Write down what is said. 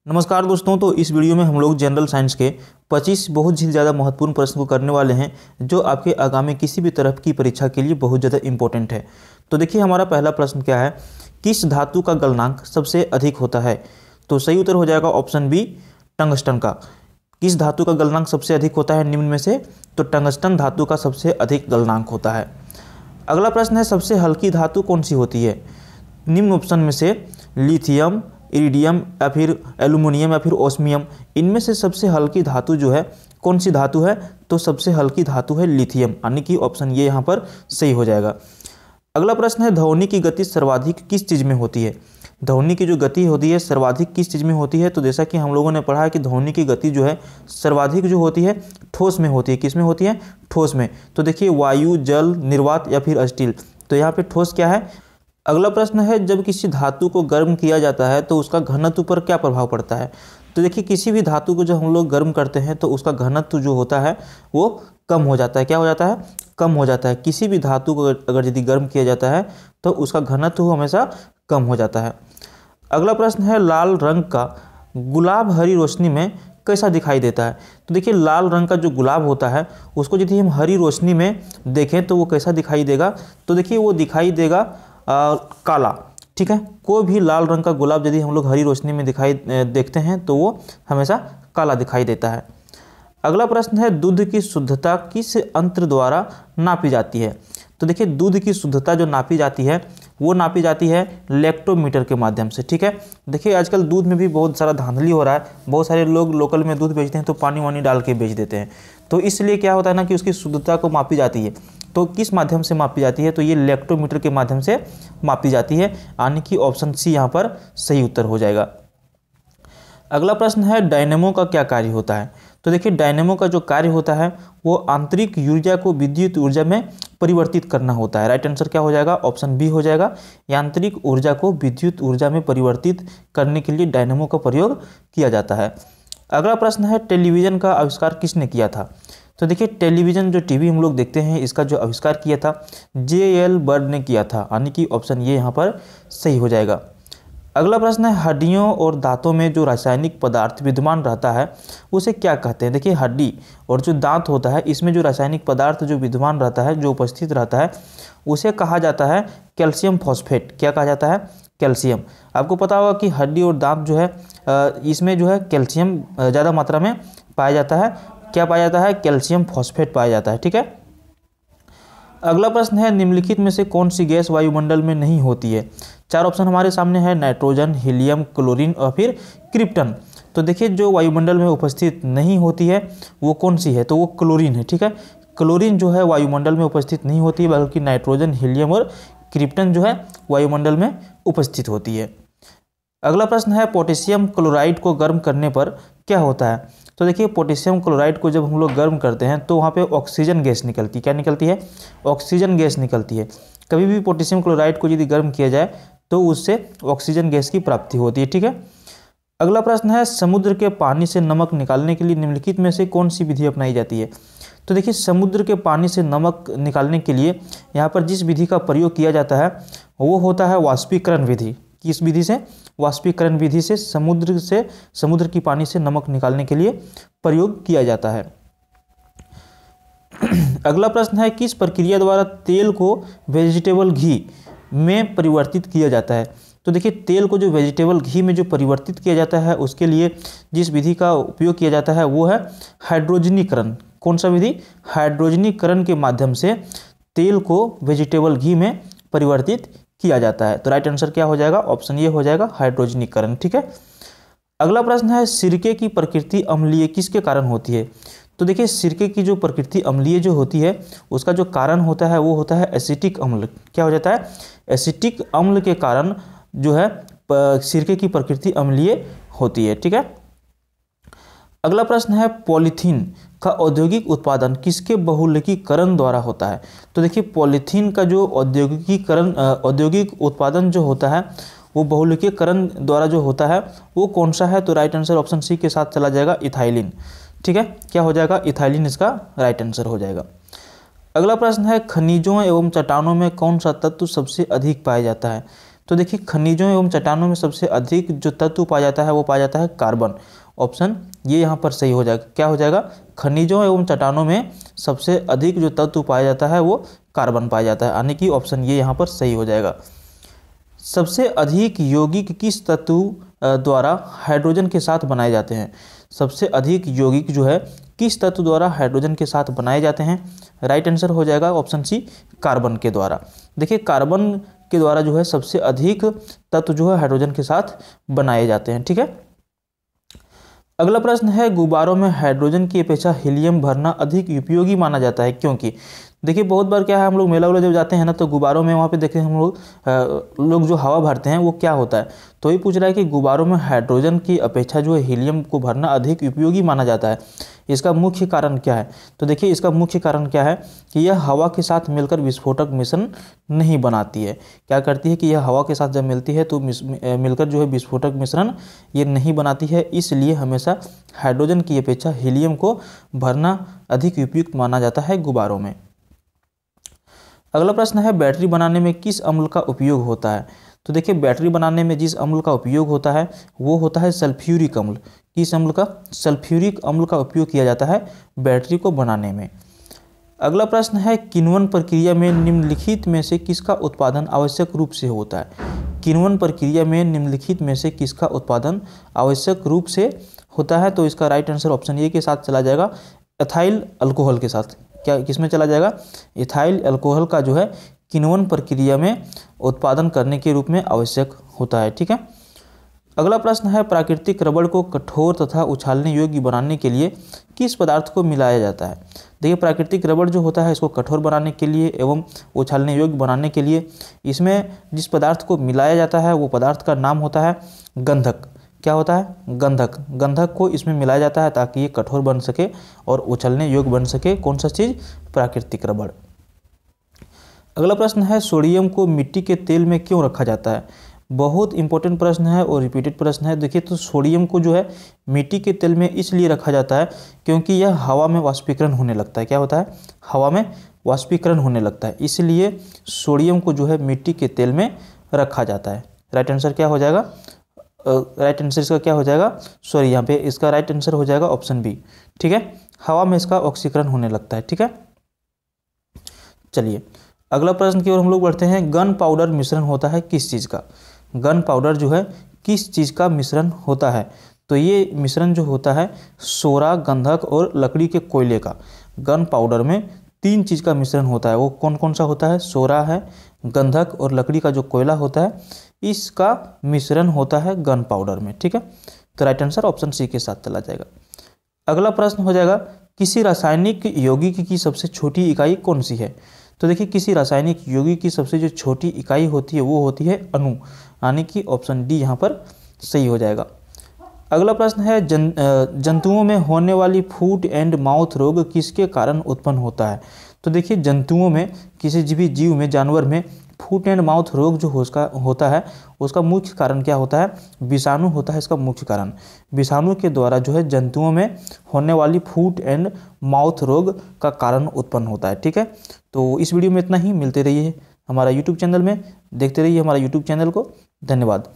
नमस्कार दोस्तों। तो इस वीडियो में हम लोग जनरल साइंस के 25 बहुत ही ज़्यादा महत्वपूर्ण प्रश्न को करने वाले हैं जो आपके आगामी किसी भी तरह की परीक्षा के लिए बहुत ज़्यादा इंपॉर्टेंट है। तो देखिए हमारा पहला प्रश्न क्या है, किस धातु का गलनांक सबसे अधिक होता है। तो सही उत्तर हो जाएगा ऑप्शन बी, टंगस्टन का। किस धातु का गलनांक सबसे अधिक होता है निम्न में से, तो टंगस्टन धातु का सबसे अधिक गलनांक होता है। अगला प्रश्न है, सबसे हल्की धातु कौन सी होती है। निम्न ऑप्शन में से लिथियम, इरिडियम या फिर एल्यूमिनियम या फिर ओस्मियम, इनमें से सबसे हल्की धातु जो है कौन सी धातु है, तो सबसे हल्की धातु है लिथियम, यानी कि ऑप्शन ये यहाँ पर सही हो जाएगा। अगला प्रश्न है, ध्वनि की गति सर्वाधिक किस चीज़ में होती है। ध्वनि की जो गति होती है सर्वाधिक किस चीज़ में होती है, तो जैसा कि हम लोगों ने पढ़ा है कि ध्वनि की गति जो है सर्वाधिक जो होती है ठोस में होती है। किस में होती है? ठोस में। तो देखिए वायु, जल, निर्वात या फिर स्टील, तो यहाँ पे ठोस क्या है। अगला प्रश्न है, जब किसी धातु को गर्म किया जाता है तो उसका घनत्व पर क्या प्रभाव पड़ता है। तो देखिए किसी भी धातु को जब हम लोग गर्म करते हैं तो उसका घनत्व जो होता है वो कम हो जाता है। क्या हो जाता है? कम हो जाता है। किसी भी धातु को अगर यदि गर्म किया जाता है तो उसका घनत्व हमेशा कम हो जाता है। अगला प्रश्न है, लाल रंग का गुलाब हरी रोशनी में कैसा दिखाई देता है। तो देखिए लाल रंग का जो गुलाब होता है उसको यदि हम हरी रोशनी में देखें तो वो कैसा दिखाई देगा, तो देखिए वो दिखाई देगा काला। ठीक है, कोई भी लाल रंग का गुलाब यदि हम लोग हरी रोशनी में देखते हैं तो वो हमेशा काला दिखाई देता है। अगला प्रश्न है, दूध की शुद्धता किस यंत्र द्वारा नापी जाती है। तो देखिए दूध की शुद्धता जो नापी जाती है वो नापी जाती है लैक्टोमीटर के माध्यम से। ठीक है, देखिए आजकल दूध में भी बहुत सारा धांधली हो रहा है। बहुत सारे लोग लोकल में दूध बेचते हैं तो पानी वानी डाल के बेच देते हैं। तो इसलिए क्या होता है ना कि उसकी शुद्धता को मापी जाती है। तो किस माध्यम से मापी जाती है, तो ये लैक्टोमीटर के माध्यम से मापी जाती है, यानी कि ऑप्शन सी यहाँ पर सही उत्तर हो जाएगा। अगला प्रश्न है, डायनेमो का क्या कार्य होता है। तो देखिए डायनेमो का जो कार्य होता है वो आंतरिक ऊर्जा को विद्युत ऊर्जा में परिवर्तित करना होता है। राइट आंसर क्या हो जाएगा? ऑप्शन बी हो जाएगा। यांत्रिक ऊर्जा को विद्युत ऊर्जा में परिवर्तित करने के लिए डायनेमो का प्रयोग किया जाता है। अगला प्रश्न है, टेलीविज़न का आविष्कार किसने किया था। तो देखिए टेलीविज़न जो टीवी हम लोग देखते हैं इसका जो आविष्कार किया था J.L. बर्ड ने किया था, यानी कि ऑप्शन ये यहाँ पर सही हो जाएगा। अगला प्रश्न है, हड्डियों और दांतों में जो रासायनिक पदार्थ विद्यमान रहता है उसे क्या कहते हैं। देखिए हड्डी और जो दांत होता है इसमें जो रासायनिक पदार्थ जो विद्यमान रहता है, जो उपस्थित रहता है, उसे कहा जाता है कैल्शियम फॉस्फेट। क्या कहा जाता है? कैल्शियम। आपको पता होगा कि हड्डी और दांत जो है इसमें जो है कैल्शियम ज़्यादा मात्रा में पाया जाता है। क्या पाया जाता है? कैल्शियम फॉस्फेट पाया जाता है। ठीक है। अगला प्रश्न है, निम्नलिखित में से कौन सी गैस वायुमंडल में नहीं होती है। चार ऑप्शन हमारे सामने है, नाइट्रोजन, हीलियम, क्लोरीन और फिर क्रिप्टन। तो देखिए जो वायुमंडल में उपस्थित नहीं होती है वो कौन सी है, तो वो क्लोरीन है। ठीक है, क्लोरीन जो है वायुमंडल में उपस्थित नहीं होती है, बल्कि नाइट्रोजन, हीलियम और क्रिप्टन जो है वायुमंडल में उपस्थित होती है। अगला प्रश्न है, पोटेशियम क्लोराइड को गर्म करने पर क्या होता है। तो देखिए पोटेशियम क्लोराइड को जब हम लोग गर्म करते हैं तो वहाँ पे ऑक्सीजन गैस निकलती है। क्या निकलती है? ऑक्सीजन गैस निकलती है। कभी भी पोटेशियम क्लोराइड को यदि गर्म किया जाए तो उससे ऑक्सीजन गैस की प्राप्ति होती है। ठीक है। अगला प्रश्न है, समुद्र के पानी से नमक निकालने के लिए निम्नलिखित में से कौन सी विधि अपनाई जाती है। तो देखिए समुद्र के पानी से नमक निकालने के लिए यहाँ पर जिस विधि का प्रयोग किया जाता है वो होता है वाष्पीकरण विधि। किस विधि से? वाष्पीकरण विधि से समुद्र की पानी से नमक निकालने के लिए प्रयोग किया जाता है। अगला प्रश्न है, किस प्रक्रिया द्वारा तेल को वेजिटेबल घी में परिवर्तित किया जाता है। तो देखिए तेल को जो वेजिटेबल घी में जो परिवर्तित किया जाता है उसके लिए जिस विधि का उपयोग किया जाता है वो है हाइड्रोजनीकरण। कौन सा विधि? हाइड्रोजनीकरण के माध्यम से तेल को वेजिटेबल घी में परिवर्तित किया जाता है। तो राइट आंसर क्या हो जाएगा? ऑप्शन ये हो जाएगा, हाइड्रोजनीकरण। ठीक है। अगला प्रश्न है, सिरके की प्रकृति अम्लीय किसके कारण होती है। तो देखिए सिरके की जो प्रकृति अम्लीय जो होती है उसका जो कारण होता है वो होता है एसिटिक अम्ल। क्या हो जाता है? एसिटिक अम्ल के कारण जो है सिरके की प्रकृति अम्लीय होती है। ठीक है। अगला प्रश्न है, पॉलीथीन का औद्योगिक उत्पादन किसके बहुलकीकरण द्वारा होता है। तो देखिए पॉलीथीन का जो औद्योगिक उत्पादन जो होता है वो बहुलकीकरण द्वारा जो होता है वो कौन सा है, तो राइट आंसर ऑप्शन सी के साथ चला जाएगा, इथाइलिन। ठीक है, क्या हो जाएगा? इथाइलिन इसका राइट आंसर हो जाएगा। अगला प्रश्न है, खनिजों एवं चट्टानों में कौन सा तत्व सबसे अधिक पाया जाता है। तो देखिए खनिजों एवं चट्टानों में सबसे अधिक जो तत्व पाया जाता है वो पाया जाता है कार्बन। ऑप्शन ये यहाँ पर सही हो जाएगा। क्या हो जाएगा? खनिजों एवं चट्टानों में सबसे अधिक जो तत्व पाया जाता है वो कार्बन पाया जाता है, यानी कि ऑप्शन ये यहाँ पर सही हो जाएगा। सबसे अधिक यौगिक किस तत्व द्वारा हाइड्रोजन के साथ बनाए जाते हैं? सबसे अधिक यौगिक जो है किस तत्व द्वारा हाइड्रोजन के साथ बनाए जाते हैं? राइट आंसर हो जाएगा ऑप्शन सी, कार्बन के द्वारा। देखिए कार्बन के द्वारा जो है सबसे अधिक तत्व जो है हाइड्रोजन के साथ बनाए जाते हैं। ठीक है, अगला प्रश्न है गुब्बारों में हाइड्रोजन की अपेक्षा हीलियम भरना अधिक उपयोगी माना जाता है, क्योंकि? देखिए बहुत बार क्या है, हम लोग मेला वेला जब जाते हैं ना तो गुब्बारों में वहाँ पे देखें हम लोग जो हवा भरते हैं वो क्या होता है, तो ये पूछ रहा है कि गुब्बारों में हाइड्रोजन की अपेक्षा जो है हीलियम को भरना अधिक उपयोगी माना जाता है, इसका मुख्य कारण क्या है? तो देखिए इसका मुख्य कारण क्या है कि यह हवा के साथ मिलकर विस्फोटक मिश्रण नहीं बनाती है। क्या करती है कि यह हवा के साथ जब मिलती है तो मिलकर जो है विस्फोटक मिश्रण ये नहीं बनाती है, इसलिए हमेशा हाइड्रोजन की अपेक्षा हीलियम को भरना अधिक उपयुक्त माना जाता है गुब्बारों में। अगला प्रश्न है बैटरी बनाने में किस अम्ल का उपयोग होता है? तो देखिए बैटरी बनाने में जिस अम्ल का उपयोग होता है वो होता है सल्फ्यूरिक अम्ल। किस अम्ल का? सल्फ्यूरिक अम्ल का उपयोग किया जाता है बैटरी को बनाने में। अगला प्रश्न है किण्वन प्रक्रिया में निम्नलिखित में से किसका उत्पादन आवश्यक रूप से होता है? किण्वन प्रक्रिया में निम्नलिखित में से किसका उत्पादन आवश्यक रूप से होता है? तो इसका राइट आंसर ऑप्शन ए के साथ चला जाएगा, एथाइल अल्कोहल के साथ। क्या किसमें चला जाएगा? इथाइल अल्कोहल का जो है किण्वन प्रक्रिया में उत्पादन करने के रूप में आवश्यक होता है। ठीक है, अगला प्रश्न है प्राकृतिक रबड़ को कठोर तथा उछालने योग्य बनाने के लिए किस पदार्थ को मिलाया जाता है? देखिए प्राकृतिक रबड़ जो होता है इसको कठोर बनाने के लिए एवं उछालने योग्य बनाने के लिए इसमें जिस पदार्थ को मिलाया जाता है वो पदार्थ का नाम होता है गंधक। क्या होता है? गंधक। गंधक को इसमें मिलाया जाता है ताकि ये कठोर बन सके और उछलने योग्य बन सके। कौन सा चीज़? प्राकृतिक रबड़। अगला प्रश्न है सोडियम को मिट्टी के तेल में क्यों रखा जाता है? बहुत इंपॉर्टेंट प्रश्न है और रिपीटेड प्रश्न है। देखिए तो सोडियम को जो है मिट्टी के तेल में इसलिए रखा जाता है क्योंकि यह हवा में वाष्पीकरण होने लगता है। क्या होता है? हवा में वाष्पीकरण होने लगता है, इसलिए सोडियम को जो है मिट्टी के तेल में रखा जाता है। राइट आंसर क्या हो जाएगा? राइट आंसर इसका क्या हो जाएगा? सॉरी, यहाँ पे इसका राइट आंसर हो जाएगा ऑप्शन बी। ठीक है, हवा में इसका ऑक्सीकरण होने लगता है। ठीक है, चलिए अगला प्रश्न की ओर हम लोग बढ़ते हैं। गन पाउडर मिश्रण होता है किस चीज़ का? गन पाउडर जो है किस चीज़ का मिश्रण होता है? तो ये मिश्रण जो होता है सोरा, गंधक और लकड़ी के कोयले का। गन पाउडर में 3 चीज़ का मिश्रण होता है। वो कौन कौन सा होता है? सोरा है, गंधक और लकड़ी का जो कोयला होता है, इसका मिश्रण होता है गन पाउडर में। ठीक है, तो राइट आंसर ऑप्शन सी के साथ चला जाएगा। अगला प्रश्न हो जाएगा किसी रासायनिक यौगिक की सबसे छोटी इकाई कौन सी है? तो देखिए किसी रासायनिक यौगिक की सबसे जो छोटी इकाई होती है वो होती है अणु, यानी कि ऑप्शन डी यहाँ पर सही हो जाएगा। अगला प्रश्न है जंतुओं में होने वाली फूट एंड माउथ रोग किसके कारण उत्पन्न होता है? तो देखिए जंतुओं में, किसी भी जीव में, जानवर में फूट एंड माउथ रोग जो होता है उसका मुख्य कारण क्या होता है? विषाणु होता है इसका मुख्य कारण। विषाणु के द्वारा जो है जंतुओं में होने वाली फूट एंड माउथ रोग का कारण उत्पन्न होता है। ठीक है, तो इस वीडियो में इतना ही। मिलते रहिए हमारा यूट्यूब चैनल में, देखते रहिए हमारा यूट्यूब चैनल को। धन्यवाद।